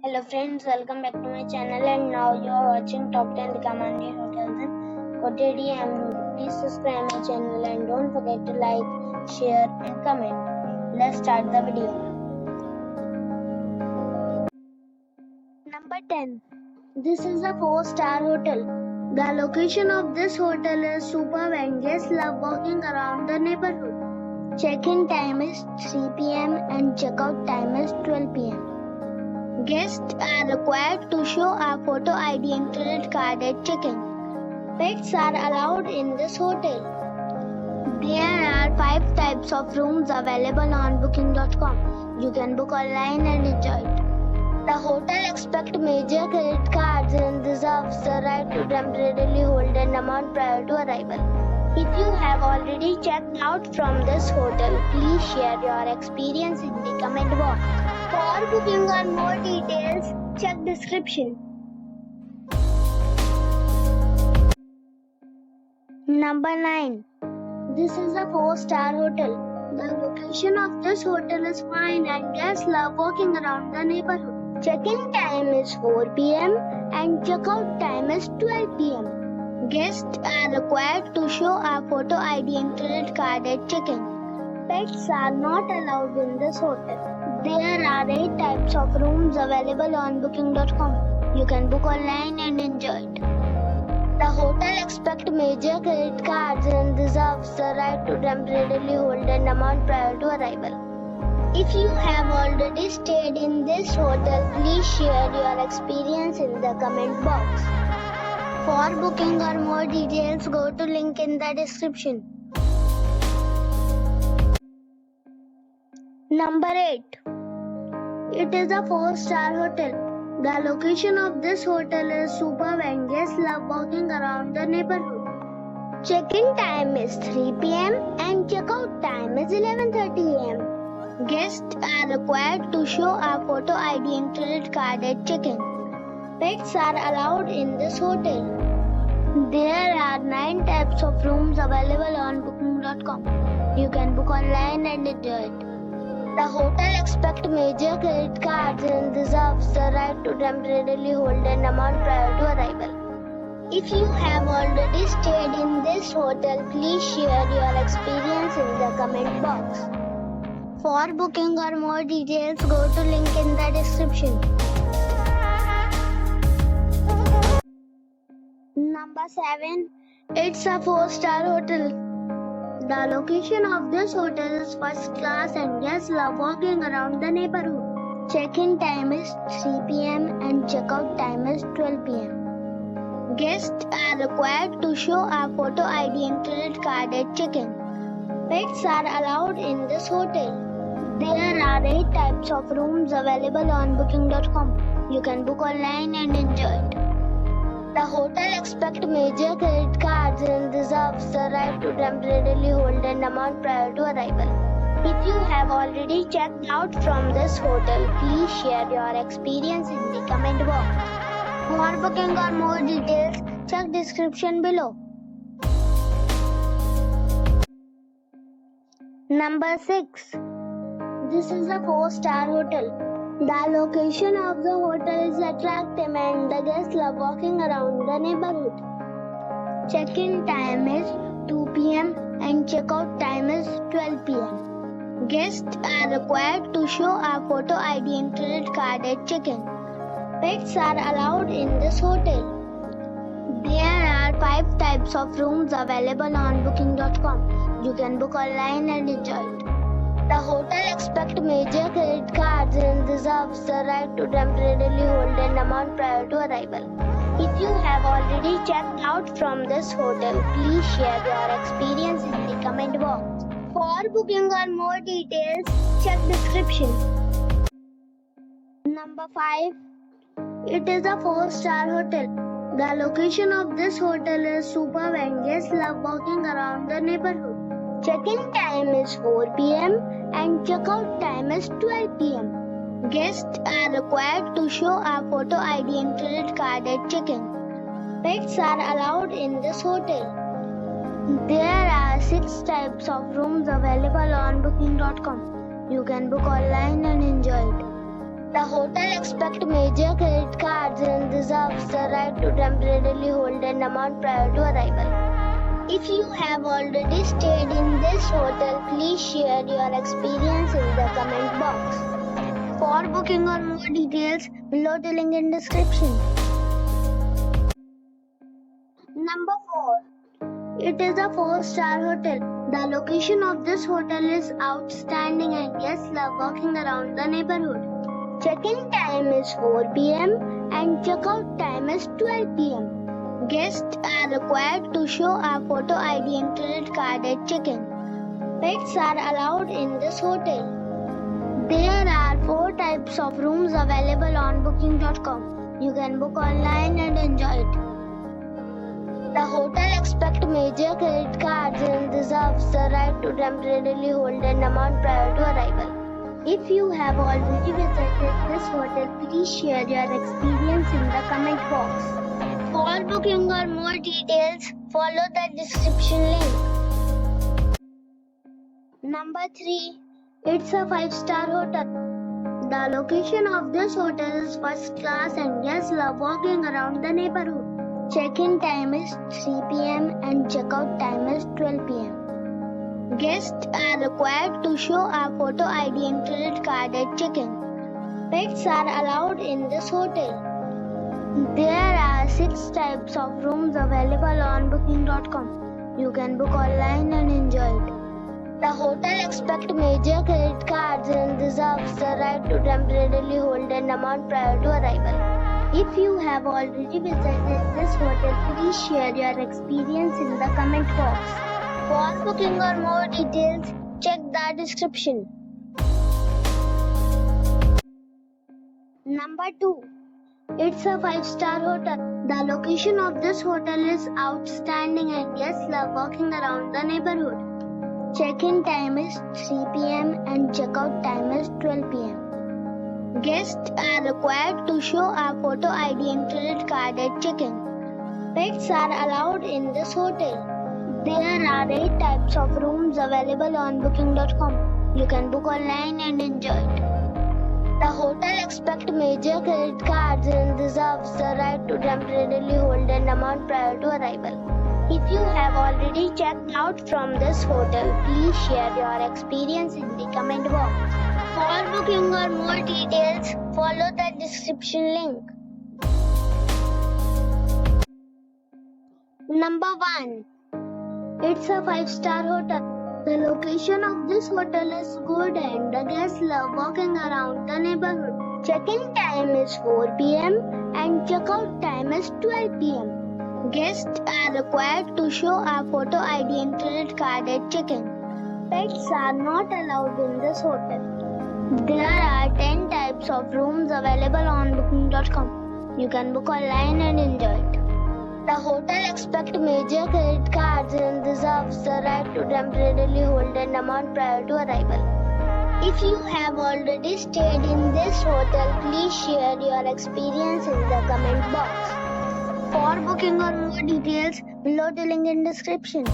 Hello friends, welcome back to my channel and now you are watching top 10 recommended hotels in Kotadi Amrut. Please subscribe my channel and don't forget to like, share and comment. Let's start the video. Number 10. This is a 4-star hotel. The location of this hotel is superb and guests love walking around the neighborhood. Check-in time is 3 p.m. and check-out time is 12 p.m. Guests are required to show a photo ID and credit card at check-in. Pets are allowed in this hotel. There are 5 types of rooms available on booking.com. You can book online and enjoy it. The hotel accepts major credit cards and reserves the right to temporarily hold an amount prior to arrival. If you have already checked out from this hotel, please share your experience in the comment box. For booking or more details, check description. Number 9. This is a 4-star hotel. The location of this hotel is fine and guests love walking around the neighborhood. Check-in time is 4 p.m. and check-out time is 12 p.m. Guests are required to show a photo ID and credit card at check-in. Pets are not allowed in this hotel. There are 8 types of rooms available on booking.com. You can book online and enjoy it. The hotel accepts major credit cards and reserves the right to temporarily hold an amount prior to arrival. If you have already stayed in this hotel, please share your experience in the comment box. For booking or more details, go to link in the description. Number 8. It is a 4-star hotel. The location of this hotel is superb and guests love walking around the neighborhood. Check-in time is 3 p.m. and check-out time is 11:30 a.m. Guests are required to show a photo ID and credit card at check-in. Pets are allowed in this hotel. There are 9 types of rooms available on booking.com. You can book online and enjoy it. The hotel accepts major credit cards and reserves the right to temporarily hold an amount prior to arrival. If you have already stayed in this hotel, please share your experience in the comment box. For booking or more details, go to link in the description. Number 7. It's a 4-star hotel. The location of this hotel is first class and guests love walking around the neighborhood. Check-in time is 3 p.m. and check-out time is 12 p.m. Guests are required to show a photo ID and credit card at check-in. Pets are allowed in this hotel. There are 8 types of rooms available on booking.com. You can book online and enjoy it. The hotel accepts major credit cards and reserves the right to temporarily hold an amount prior to arrival. If you have already checked out from this hotel, please share your experience in the comment box. For booking or more details, check description below. Number 6. This is a 4-star hotel. The location of the hotel is attractive and the guests love walking around the neighborhood. Check-in time is 2 p.m. and check-out time is 12 p.m. Guests are required to show a photo ID and credit card at check-in. Pets are allowed in this hotel. There are 5 types of rooms available on booking.com. You can book online and enjoy it. The hotel accepts major credit cards and reserves the right to temporarily hold an amount prior to arrival. If you have already checked out from this hotel, please share your experience in the comment box. For booking or more details, check description. Number 5. It is a 4-star hotel. The location of this hotel is superb and guests love walking around the neighborhood. Check-in time is 4 p.m. and check-out time is 12 p.m. Guests are required to show a photo ID and credit card at check-in. Pets are allowed in this hotel. There are 6 types of rooms available on booking.com. You can book online and enjoy it. The hotel expects major credit cards and reserves the right to temporarily hold an amount prior to arrival. If you have already stayed in this hotel, please share your experience in the comment box. For booking or more details, below the link in description. Number 4. It is a 4-star hotel. The location of this hotel is outstanding and guests love walking around the neighborhood. Check-in time is 4 p.m. and check-out time is 12 p.m. Guests are required to show a photo ID and credit card at check-in. Pets are allowed in this hotel. There are 4 types of rooms available on booking.com. You can book online and enjoy it. The hotel expects major credit cards and reserves the right to temporarily hold an amount prior to arrival. If you have already visited this hotel, please share your experience in the comment box. For booking or more details, follow the description link. Number 3. It's a 5-star hotel. The location of this hotel is first class and guests love walking around the neighborhood. Check-in time is 3 p.m. and check-out time is 12 p.m. Guests are required to show a photo ID and credit card at check-in. Pets are allowed in this hotel. There are 6 types of rooms available on booking.com. You can book online and enjoy it. The hotel expects major credit cards and reserves the right to temporarily hold an amount prior to arrival. If you have already visited this hotel, please share your experience in the comment box. For booking or more details, check the description. Number 2. It's a 5-star hotel. The location of this hotel is outstanding and guests love walking around the neighborhood. Check-in time is 3 p.m. and check-out time is 12 p.m. Guests are required to show a photo ID and credit card at check-in. Pets are allowed in this hotel. There are 8 types of rooms available on booking.com. You can book online and enjoy it. The hotel expects major credit cards and reserves the right to temporarily hold an amount prior to arrival. If you have already checked out from this hotel, please share your experience in the comment box. For booking or more details, follow the description link. Number 1. It's a 5-star hotel. The location of this hotel is good and the guests love walking around the neighborhood. Check-in time is 4 p.m. and check-out time is 12 p.m. Guests are required to show a photo ID and credit card at check-in. Pets are not allowed in this hotel. There are 10 types of rooms available on booking.com. You can book online and enjoy it. The hotel expects major credit cards and reserves the right to temporarily hold an amount prior to arrival. If you have already stayed in this hotel, please share your experience in the comment box. For booking or more details, below the link in description.